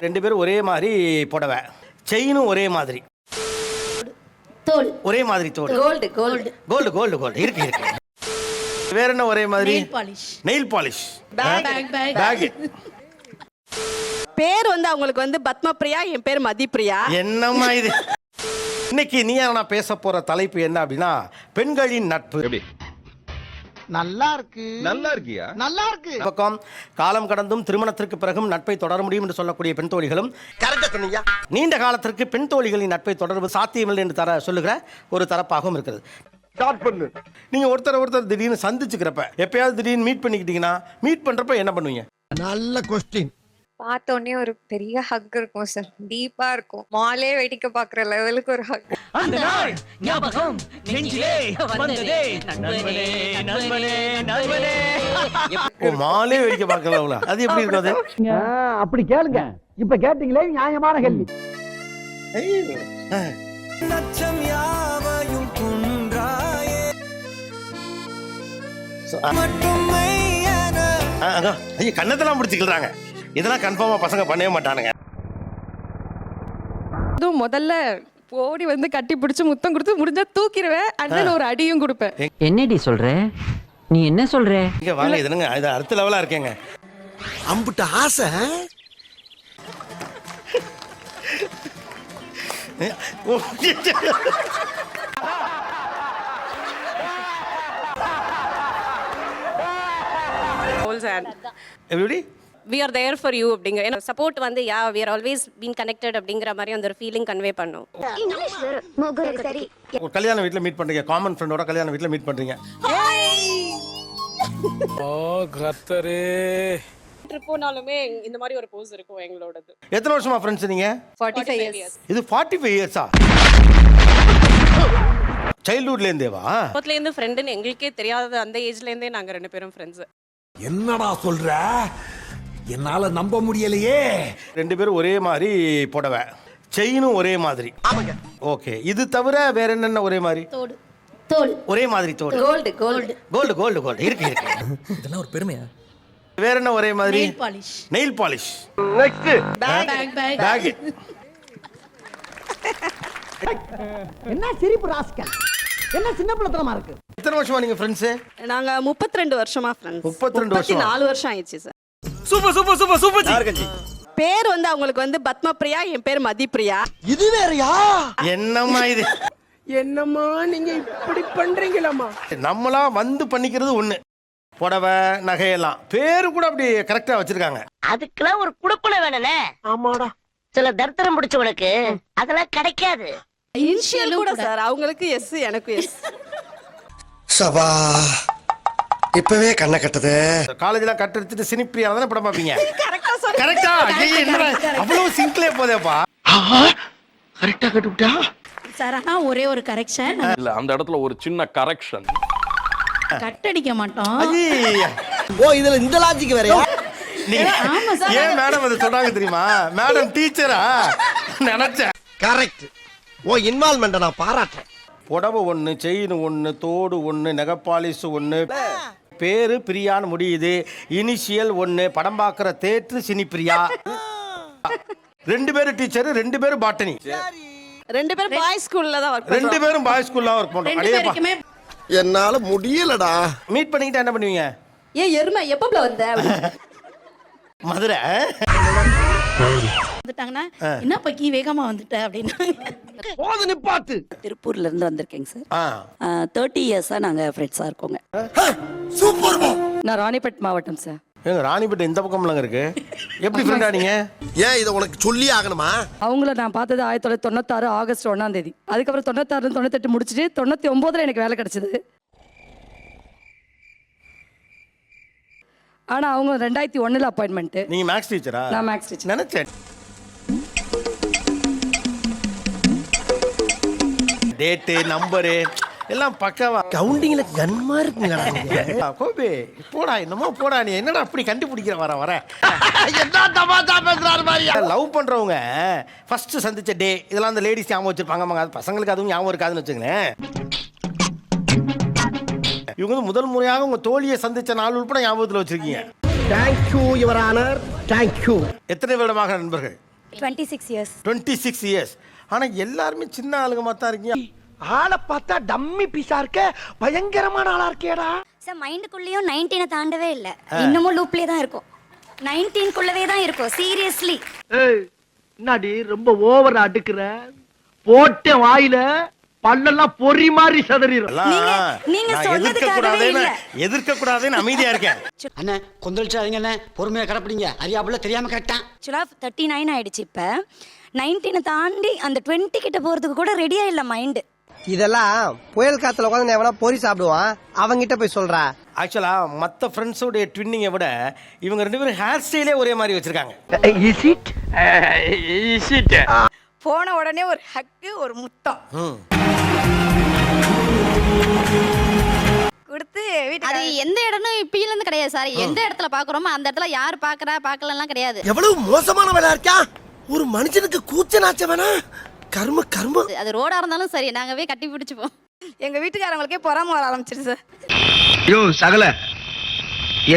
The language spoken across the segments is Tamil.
ரெண்டு பேரும் ஒரே மாதிரி புடவை, செயினும் ஒரே மாதிரி, தோல் ஒரே மாதிரி தோல், gold gold gold gold gold இருக்கு இருக்கு. வேற என்ன ஒரே மாதிரி? Nail polish nail polish, bag bag. பேர் வந்து அவங்களுக்கு வந்து பத்மபிரியா, என் பேர் மதிப்பிரியா. என்னம்மா இது? இன்னைக்கு நீ நான் பேச போற தலைப்பு என்ன அப்படின்னா பெண்களின் நட்பு. நல்லா இருக்கு. நல்லா இருக்கியா? நல்லா இருக்கு. பக்கம் காலம் கடந்தும் திருமணத்திற்கு பிறகும் நட்பை தொடர முடியும் என்று சொல்லக்கூடிய பெண் தோழிகளும், கரெக்டா சொன்னீங்க. நீண்ட காலத்திற்கு பெண் தோழிகளின் நட்பை தொடர்பு சாத்தியமில்லை என்று சொல்லுகிற ஒரு தரப்பாகவும் இருக்கிறது. ஸ்டார்ட் பண்ணு. நீங்க ஒருத்தர் திடீர்னு சந்திச்சுக்கிறப்ப, எப்பயாவது திடீர்னு மீட் பண்ணிக்கிட்டீங்கன்னா, மீட் பண்றப்ப என்ன பண்ணுவீங்க? நல்ல கொஸ்டின். பார்த்தோன்னே ஒரு பெரிய ஹக் இருக்கும் சார், டீப்பா இருக்கும். மாலே வேடிக்கை பாக்குற லெவலுக்கு ஒரு ஹக். அந்த நாள் ஞாபகம் நெஞ்சிலே வந்ததே, நண்பனே நண்பனே நண்பனே. ஓ, மாலே வேடிக்கை பார்க்கல, அது எப்படி இருக்கும்? அது அப்படி கேளுங்க. இப்ப கேட்டீங்களே நியாயமான கேள்வி. ஐயா, கண்ணத்தெல்லாம் பிடிச்சிக்கிறாங்க. இதெல்லாம் கன்ஃபார்மா பசங்க பண்ணவே மாட்டானுங்க. அதுவும் முதல்ல ஓடி வந்து கட்டி பிடிச்சு முத்தம் கொடுத்து முடிஞ்சா தூக்கிடுவேன். அண்ணன் ஒரு அடியும் கொடுப்பேன். என்னடி சொல்ற? நீ என்ன சொல்ற? இங்க வாங்க, இதுங்க இது அடுத்த லெவலா இருக்கேங்க. அம்புட்ட ஆசை. எப்படி? we are there for you அப்படிங்க. ஏன்னா சப்போர்ட் வந்து we are always been connected அப்படிங்கிற மாதிரி அந்த ஒரு ஃபீலிங் கன்வே பண்ணும். ஒரு கல்யாண வீட்ல மீட் பண்றீங்க, காமன் ஃப்ரெண்டோட கல்யாண வீட்ல மீட் பண்றீங்க. ஓ கர்த்தரே. ட்ரிப் போனாலுமே இந்த மாதிரி ஒரு போஸ் இருக்கும் எங்களோடது. எத்தனை வருஷமா ஃப்ரெண்ட்ஸ் நீங்க? 45 years. இது 45 இயர்ஸா? சைல்ட்ஹுட்ல இருந்தேவா? அப்பத்துல இருந்து ஃப்ரெண்ட்னு எங்களுக்கே தெரியாத அந்த ஏஜ்ல இருந்தே நாங்க ரெண்டு பேரும் ஃப்ரெண்ட்ஸ். என்னடா சொல்ற? என்னால நம்ப முடியலையே. ரெண்டு பேரும் ஒரே மாதிரி புடவை, செயினும் ஒரே மாதிரி. ஓகே, இது தவிர வேற என்னென்ன ஒரே மாதிரி? தோல் தோல் ஒரே மாதிரி தோல், gold gold gold gold gold இருக்கு இருக்கு. இதெல்லாம் ஒரு பெருமையா? வேற என்ன ஒரே மாதிரி? Nail polish nail polish, next. Bag. என்ன சிரிப்பு ராஸ்கல். என்ன சின்ன பிள்ளைத்தனமா இருக்கு. எத்தனை வருஷமா நீங்க ஃப்ரெண்ட்ஸ்? நாங்க 32 வருஷமா ஃப்ரெண்ட்ஸ். 32 வருஷமா? 4 வருஷம் ஆயிடுச்சு sir. Super super super super. யாருக்கஞ்சி? பேர் வந்து அவங்களுக்கு வந்து பத்மபிரியா, என் பேர் மதிப்பிரியா. இது வேறயா? என்னம்மா இது? என்னம்மா நீங்க இப்படி பண்றீங்களம்மா? நம்மளா வந்து பண்ணிக்கிறது ஒண்ணு, புடவை நகையெல்லாம். பேரு கூட அப்படி கரெக்டா வச்சிருக்காங்க. அதுக்கெல்லாம் ஒரு குடுப்புல வேணும்னே. ஆமாடா. சில தர்த்தரம் பிடிச்சவனுக்கு அதெல்லாம் கிடைக்காது. இனிஷியல் கூட சார், அவங்களுக்கு எஸ், எனக்கு எஸ். சபா இப்பவே கண்ணை கட்டுது. காலேஜ்ல கட் அடிச்சிட்டு சினிப்பிரியா தானே படம் பாப்பீங்க? கரெக்டா? என்னடா அவ்வளவு சிங்க்லே போதேப்பா. கரெக்டா கட்டுட்டா சார். ஆனா ஒரே ஒரு கரெக்ஷன் இல்ல, அந்த இடத்துல ஒரு சின்ன கரெக்ஷன். கட் அடிக்க மாட்டோம். ஐயா, ஓ இதுல இந்த லாஜிக் வேறயா? ஆமா சார். ஏன் மேடம் அதை சொன்னாங்க தெரியுமா? மேடம் டீச்சரா நினைச்சேன். கரெக்ட். ஓ இன்வால்வ்மென்ட் நான் பாராட்டுறேன். புடவை ஒண்ணு, செயின் ஒண்ணு, தோடு ஒண்ணு, நெகப்பாலிஸ் ஒண்ணு, பேரு பிரியான்னு முடியுது, இனிஷியல் ஒண்ணு, படம் பார்க்குற தேட்ரு சினிப்பிரியா. ரெண்டு பேரும் டீச்சர், ரெண்டு பேரும் பாட்டனி, ரெண்டு பேரும் பாய்ஸ் ஸ்கூல்ல தான் வர்க் ரெண்டு பேரும் பாய்ஸ் ஸ்கூல்ல ஒர்க் பண்றோம். ரெண்டு பேருக்குமே என்னால முடியலடா. மீட் பண்ணிக்கிட்டா என்ன பண்ணுவீங்க? ஏன் எருமை எப்பப்ல வந்த மதுரை வந்துட்டாங்கன்னா என்ன பக்கி வேகமா வந்துட்ட அப்படின்னா போது நிப்பாட்டு. திருப்பூர்ல இருந்து வந்திருக்கேங்க சார். ஆ 30 இயர்ஸா நாங்க ஃப்ரெண்ட்ஸா இருக்கோங்க. சூப்பர். நான் ராணிப்பேட் மாவட்டம் சார். ஏங்க ராணிப்பேட்டை இந்த பக்கம்லாங்க இருக்கு, எப்படி ஃப்ரெண்டா நீங்க? ஏன் இதை உனக்கு சொல்லி ஆகணுமா? அவங்கள நான் பார்த்தது 1996 ஆகஸ்ட் 1ஆம் தேதி. அதுக்கப்புறம் 96 98 முடிச்சுட்டு 99ல எனக்கு வேலை கிடைச்சது. ஆனா அவங்க 2001ல அப்பாயின்மெண்ட். நீங்க மேக்ஸ் டீச்சரா? நான் மேக்ஸ் டீச்சர். நினைச்சேன். டேட்டு நம்பரு எல்லாம் பக்கவா. கவுண்டிங்ல கன்மா இருக்குங்க. கோபி போடா, என்னமோ போடா, நீ என்னடா அப்படி கண்டுபிடிக்கிற வர என்ன தமாஷா பேசுறாரு மாதிரியா? லவ் பண்றவங்க ஃபர்ஸ்ட் சந்திச்ச டே இதெல்லாம் அந்த லேடிஸ் ஞாபகம் வச்சிருப்பாங்க, பசங்களுக்கு அதுவும் ஞாபகம் இருக்காதுன்னு வச்சுங்களேன். இவங்க வந்து முதல் முறையாக உங்க தோழியை சந்திச்ச நாள் உட்பட ஞாபகத்தில் வச்சிருக்கீங்க. Thank you your honour. தேங்க்யூ. எத்தனை வருடமாக நண்பர்கள்? 26 இயர்ஸ் 26 இயர்ஸ். ஆனா எல்லாருமே சின்ன ஆளுங்க மாதிரி இருக்கீங்க. ஆளை பார்த்தா டம்மி பீஸா இருக்க, பயங்கரமான ஆளா இருக்கேடா. சார் மைண்டுக்குள்ளேயும் 19 தாண்டவே இல்லை, இன்னமும் லூப்லேயே தான் இருக்கும். 19குள்ளவே தான் இருக்கும். சீரியஸ்லி என்னடி ரொம்ப ஓவரா அடுக்குற? போட்ட வாயில பல்லெல்லாம் பொறி மாதிரி சதறிடும். நீங்க சொன்னதுக்காகவே இல்ல. எதிர்க்க கூடாதுன்னு அமைதியா இருக்கேன். அண்ணே கொந்தளிச்சாதீங்க அண்ணே, பொறுமையா கடப்பிடிங்க. அறியாப்புல தெரியாம கரெக்டா. ஆக்சுவலா 39 ஆயிடுச்சு. இப்ப 19 தாண்டி அந்த 20 கிட்ட போறதுக்கு கூட ரெடியா இல்ல மைண்ட். இதெல்லாம் புயல் காத்துல உட்காந்து எவனா பொறி சாப்பிடுவான், அவங்கிட்ட போய் சொல்றா. ஆக்சுவலா மத்த ஃப்ரெண்ட்ஸோட ட்வின்னிங்கை விட இவங்க ரெண்டு பேரும் ஹேர் ஸ்டைலே ஒரே மாதிரி வச்சிருக்காங்க. போன உடனே ஒரு ஹக்கு, ஒரு முத்தம் கொடுத்து அது எந்த இடமும் இப்பயில இருந்து கிடையாது சார். எந்த இடத்துல பாக்குறோமோ அந்த இடத்துல யார் பாக்குறா பாக்கலாம் கிடையாது. எவ்வளவு மோசமான வேலை இருக்கா ஒரு மனுஷனுக்கு. கூச்ச நாச்ச வேணா, கர்ம கர்ம. அது ரோடா இருந்தாலும் சரி, நாங்கவே கட்டி பிடிச்சுப்போம். எங்க வீட்டுக்காரங்களுக்கே பொறாம வர ஆரம்பிச்சிருச்சு சார். யோ சகல,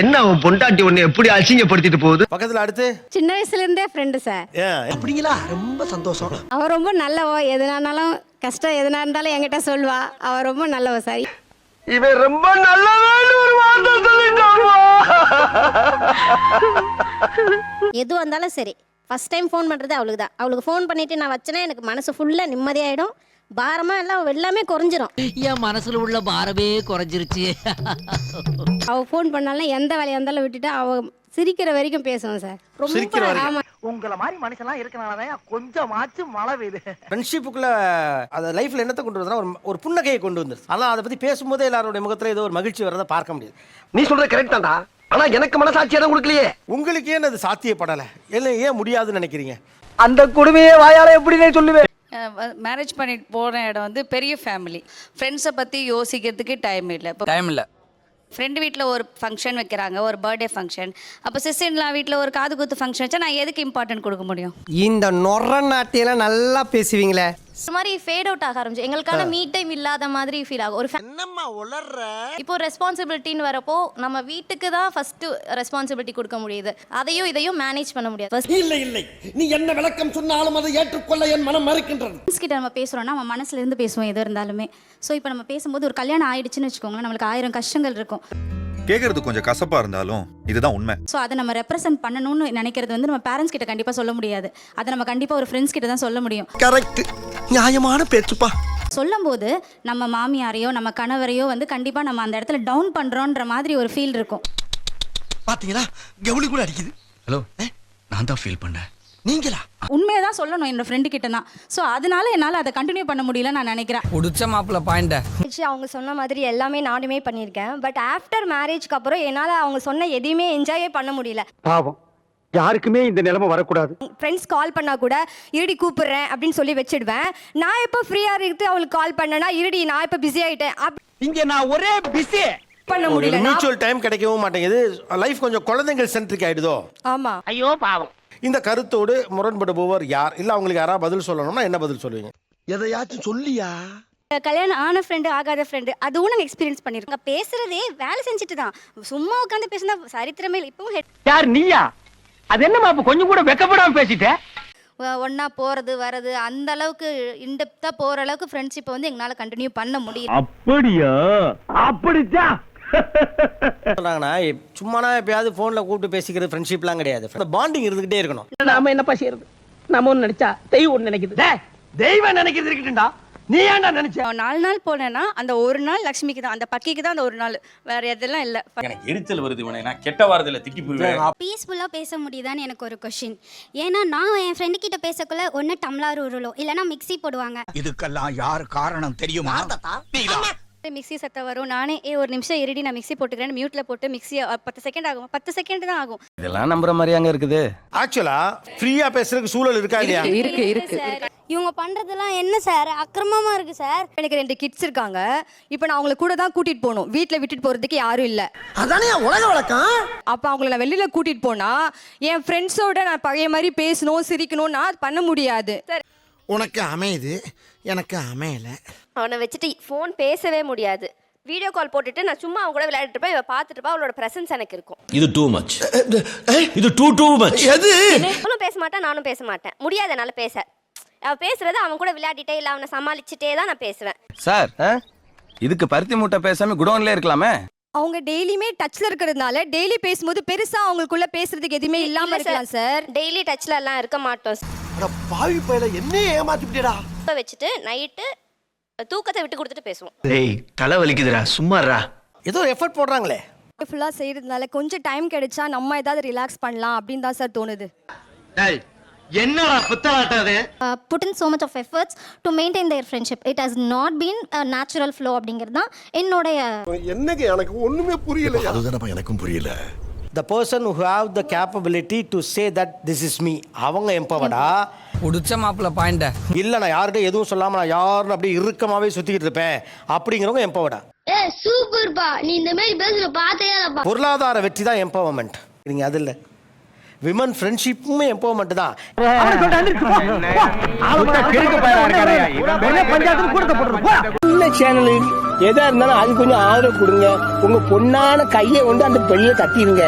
என்ன உன் பொண்டாட்டி உன்னை எப்படி அசிங்கப்படுத்திட்டு போகுது? பக்கத்துல அடுத்து சின்ன வயசுல இருந்தே ஃப்ரெண்டு சார். அப்படிங்களா? ரொம்ப சந்தோஷம். அவ ரொம்ப நல்லவோ, எதுனாலும் கஷ்டம் எதுனா இருந்தாலும் என்கிட்ட சொல்வா. அவ ரொம்ப நல்லவ சார். இவன் ரொம்ப நல்லவன்னு ஒரு வார்த்தை சொல்லிட்டாங்க. எது வந்தாலும் சரி, ஃபர்ஸ்ட் டைம் ஃபோன் பண்ணுறது அவளுக்கு தான். அவளுக்கு ஃபோன் பண்ணிவிட்டு நான் வச்சேன்னா எனக்கு மனசு ஃபுல்லாக நிம்மதியாகிடும். பாரமாக எல்லாம் எல்லாமே குறைஞ்சிரும். என் மனசுல உள்ள பாரமே குறைஞ்சிருச்சு. அவள் ஃபோன் பண்ணாலும் எந்த வேலையாக இருந்தாலும் விட்டுட்டு அவள் சிரிக்கிற வரைக்கும் பேசுவோம் சார். சிரிக்கிற ரொம்ப வரைக்கும். ஆமாம். உங்களை மாதிரி மனுஷன்லாம் இருக்கனாலதான் கொஞ்சமாச்சும் மழை பெய்யுது. ஃப்ரெண்ட்ஷிப்புக்குள்ள அதை லைஃப்ல என்னத்தை கொண்டு வருதுன்னா ஒரு புன்னகையை கொண்டு வந்துருது. ஆனால் அதை பத்தி பேசும்போதே எல்லாரோட முகத்துல ஏதோ ஒரு மகிழ்ச்சி வரதை பார்க்க முடியுது. நீ சொல்றது கரெக்ட் தான்டா, ஆனா எனக்கு மனசாட்சி எதுவும் கொடுக்கலையே. உங்களுக்கு ஏன் அது சாத்தியப்படலை? இல்லை ஏன் முடியாதுன்னு நினைக்கிறீங்க? அந்த கொடுமையே வாயால எப்படின்னு சொல்லுவேன். மேரேஜ் பண்ணிட்டு போன இடம் வந்து பெரிய ஃபேமிலி. ஃப்ரெண்ட்ஸை பற்றி யோசிக்கிறதுக்கு டைம் இல்லை. இப்போ டைம் இல்ல. ஃப்ரெண்டு வீட்டில் ஒரு ஃபங்க்ஷன் வைக்கிறாங்க, ஒரு பர்த்டே ஃபங்க்ஷன். அப்போ சிஸ்டர்லாம் வீட்டில் ஒரு காது குத்து ஃபங்க்ஷன் வச்சா நான் எதுக்கு இம்பார்ட்டன்ட் கொடுக்க முடியும்? இந்த நொற நாட்டியெல்லாம் நல்லா பேசுவீங்களே. இந்த மாதிரி ஃபேட் அவுட் ஆக ஆரம்பிச்சு. எங்களுக்கான மீட் டைம் இல்லாத மாதிரி ஃபீல் ஆகும். ஒரு என்னம்மா உளர்ற? இப்போ ரெஸ்பான்சிபிலிட்டின்னு வரப்போ நம்ம வீட்டுக்கு தான் ஃபர்ஸ்ட் ரெஸ்பான்சிபிலிட்டி கொடுக்க முடியுது. அதையும் இதையும் மேனேஜ் பண்ண முடியாது. இல்லை இல்லை, நீ என்ன விளக்கம் சொன்னாலும் அதை ஏற்றுக்கொள்ள என் மனம் மறுக்கின்றது. ஃப்ரெண்ட்ஸ் கிட்ட நம்ம பேசுறோம்னா நம்ம மனசுல இருந்து பேசுவோம் எது இருந்தாலுமே. ஸோ இப்போ நம்ம பேசும்போது ஒரு கல்யாணம் ஆயிடுச்சுன்னு வச்சுக்கோங்களேன், நம்மளுக்கு 1000 கஷ்டங்கள் இருக்கும். கேக்குறது கொஞ்சம் கசப்பா இருந்தாலும் இதுதான் உண்மை. ஸோ அதை நம்ம ரெப்ரசென்ட் பண்ணணும்னு நினைக்கிறது வந்து நம்ம பேரண்ட்ஸ் கிட்ட கண்டிப்பாக சொல்ல முடியாது. அதை நம்ம கண்டிப்பாக ஒரு ஃப்ரெண்ட்ஸ் கிட்ட தான் சொல்ல முடியும். கரெக்ட், நியாயமான பேச்சுப்பா. சொல்லும்போது நம்ம மாமியாரையோ நம்ம கணவரையோ வந்து கண்டிப்பாக நம்ம அந்த இடத்துல டவுன் பண்ணுறோன்ற மாதிரி ஒரு ஃபீல் இருக்கும். பாத்தீங்களா, கவுளி கூட அடிக்குது. ஹலோ, நான் தான் ஃபீல் பண்ணேன். நீங்களா? உண்மையை தான் சொல்லணும் என்னோட ஃப்ரெண்டு கிட்ட தான். ஸோ அதனால என்னால் அதை கண்டினியூ பண்ண முடியல நான் நினைக்கிறேன். புடிச்ச மாப்பிள்ள பாயிண்ட. அவங்க சொன்ன மாதிரி எல்லாமே நானுமே பண்ணியிருக்கேன். பட் ஆஃப்டர் மேரேஜ்க்கு அப்புறம் என்னால் அவங்க சொன்ன எதையுமே என்ஜாயே பண்ண முடியல. பாவம், யாருக்குமே இந்த நிலைமை வரக்கூடாது. ஃப்ரெண்ட்ஸ் கால் பண்ணா கூட இருடி கூப்பிடுறேன் அப்படின்னு சொல்லி வச்சிடுவேன். நான் எப்போ ஃப்ரீயா இருக்கு அவளுக்கு கால் பண்ணனா இருடி நான் இப்போ பிஸி ஆயிட்டேன் இங்க நான் ஒரே பிஸி பண்ண முடியல. மியூச்சுவல் டைம் கிடைக்கவும் மாட்டேங்குது. லைஃப் கொஞ்சம் குழந்தைகள் சென்ட்ரிக் ஆயிடுதோ. ஆமா. ஐயோ பாவம். இந்த கருத்தோடு முரண்படுபவர் யார்? இல்லை அவங்களுக்கு யாராவது பதில் சொல்லணும்னா என்ன பதில் சொல்லுவீங்க? எதையாச்சும் சொல்லியா? கல்யாணம் ஆன ஃப்ரெண்டு ஆகாத ஃப்ரெண்டு அதுவும் நாங்கள் எக்ஸ்பீரியன்ஸ் பண்ணியிருக்கோம். பேசுறதே வேலை செஞ்சுட்டு தான், சும்மா உட்காந்து பேசினா சரித்திரமே இல்லை. இப்பவும் யார் நீயா? அது என்னமா இப்ப கொஞ்சம் கூட வெக்கப்படாம பேசிட்ட? ஒன்னா போறது வர்றது அந்த அளவுக்கு இன்டெப்தா போற அளவுக்கு ஃப்ரெண்ட்ஷிப்பை வந்து எங்களால கண்டினியூ பண்ண முடியும். அப்படியா? அப்படித்தான் சொல்றாங்கன்னா சும்மானா எப்பயாவது போன்ல கூப்பிட்டு பேசிக்கிறது ஃப்ரெண்ட்ஷிப்லாம் கிடையாது. அந்த பாண்டிங் இருந்துகிட்டே இருக்கணும். நாம என்னப்பா செய்யறது? நம்ம ஒண்ணு நினைச்சா தெய்வம் ஒண்ணு நினைக்குது. தெய்வம் நினைக்கிறது இருக்கட்டும்டா, நீ ஏன்டா நினைச்ச? 4 நாள் போனேன்னா அந்த ஒரு நாள் லக்ஷ்மிக்கு தான், அந்த பக்கிக்கு தான் அந்த ஒரு நாள், வேற எதெல்லாம் இல்லை. எனக்கு எரிச்சல் வருது. இவனை நான் கெட்ட வாரத்தில் திட்டி போயிடுவேன். பீஸ்ஃபுல்லாக பேச முடியுதான்னு எனக்கு ஒரு கொஷின். ஏன்னா நான் என் ஃப்ரெண்டு கிட்ட பேசக்குள்ள ஒன்று டம்ளார் உருளோ இல்லைன்னா மிக்ஸி போடுவாங்க. இதுக்கெல்லாம் யார் காரணம் தெரியுமா? மிக்ஸி சத்தம் வரும். நானே ஒரு நிமிஷம் இருடி நான் மிக்ஸி போட்டுக்கிறேன் மியூட்ல போட்டு மிக்ஸி 10 செகண்ட் ஆகும். 10 செகண்ட் தான் ஆகும். இதெல்லாம் நம்புற மாதிரி அங்க இருக்குது. ஆக்சுவலா ஃப்ரீயா பேசுறதுக்கு சூழல் இருக்கா இல்லையா? இருக்கு. இவங்க பண்றதெல்லாம் என்ன சார் அக்கிரமமா இருக்கு சார். எனக்கு 2 கிட்ஸ் இருக்காங்க. இப்போ நான் அவங்கள கூட தான் கூட்டிட்டு போகணும். வீட்டில் விட்டுட்டு போறதுக்கு யாரும் இல்லை. அதானே உலக வழக்கம். அப்போ அவங்கள நான் வெளியில கூட்டிட்டு போனா என் ஃப்ரெண்ட்ஸோட நான் பழைய மாதிரி பேசணும் சிரிக்கணும் நான் பண்ண முடியாது. உனக்கு அமையுது, எனக்கு அமையல. அவனை வச்சுட்டு ஃபோன் பேசவே முடியாது. வீடியோ கால் போட்டுட்டு நான் சும்மா அவங்க கூட விளையாடிட்டு இருப்பேன், இவ பார்த்துட்டு இருப்பா, அவளோட பிரசன்ஸ் எனக்கு இருக்கும். இது டூ மச், இது டூ மச். அவளும் பேச மாட்டேன், நானும் பேச மாட்டேன், முடியாது என்னால பேச. அவ பேசுறது அவன் கூட விளையாடிட்டே இல்ல அவனை சமாளிச்சுட்டே தான் நான் பேசுவேன். சார் இதுக்கு பருத்தி மூட்டை பேசாம குடோன்ல இருக்கலாமே. அவங்க டெய்லியுமே டச்ல இருக்கிறதுனால டெய்லி பேசும்போது பெருசா அவங்களுக்குள்ள பேசுறதுக்கு எதுவுமே இல்லாம இருக்கலாம் சார். டெய்லி டச்ல எல்லாம் இருக்க மாட்டோம். பாவி பையல என்ன ஏமாத்திட்டேடா. வச்சுட்டு நைட்டு தூக்கத்தை விட்டு கொடுத்துட்டு பேசுவோம். டேய் தலை வலிக்குதுடா சும்மாறா. ஏதோ எஃபர்ட் போடுறாங்களே. ஃபுல்லா செய்யறதுனால கொஞ்சம் டைம் கிடைச்சா நம்ம ஏதாவது ரிலாக்ஸ் பண்ணலாம் அப்படின்னு தான் சார் தோணுது. டேய் என்னடா புத்தலாட்டாது. put in so much of efforts to maintain their friendship. It has not been a natural flow அப்படிங்கிறது தான் என்னோட. என்னங்க எனக்கு ஒண்ணுமே புரியல. அதுதானப்பா எனக்கும் புரியல. The person who have the capability to say that this is me, அவங்க எம்பவர்டா. புடிச்ச மாப்பிள்ள பாயிண்ட. இல்ல நான் யார்கிட்ட எதுவும் சொல்லாம நான் யாரும் அப்படியே இறுக்கமாவே சுத்திக்கிட்டு இருப்பேன் அப்படிங்கிறவங்க எம்பவர்டா. சூப்பர்ப்பா, நீ இந்த மாதிரி பேசுற பார்த்தே இல்லப்பா. பொருளாதார வெற்றி தான் எம்பவர்மெண்ட். நீங்க அது இல்ல, விமன் ஃப்ரெண்ட்ஷிப்புமே எம்பவர்மெண்ட் தான். சேனல் எதா இருந்தாலும் அது கொஞ்சம் ஆதரவு கொடுங்க. உங்க பொண்ணான கையை கொண்டு அந்த பெண்ணில தட்டிடுங்க.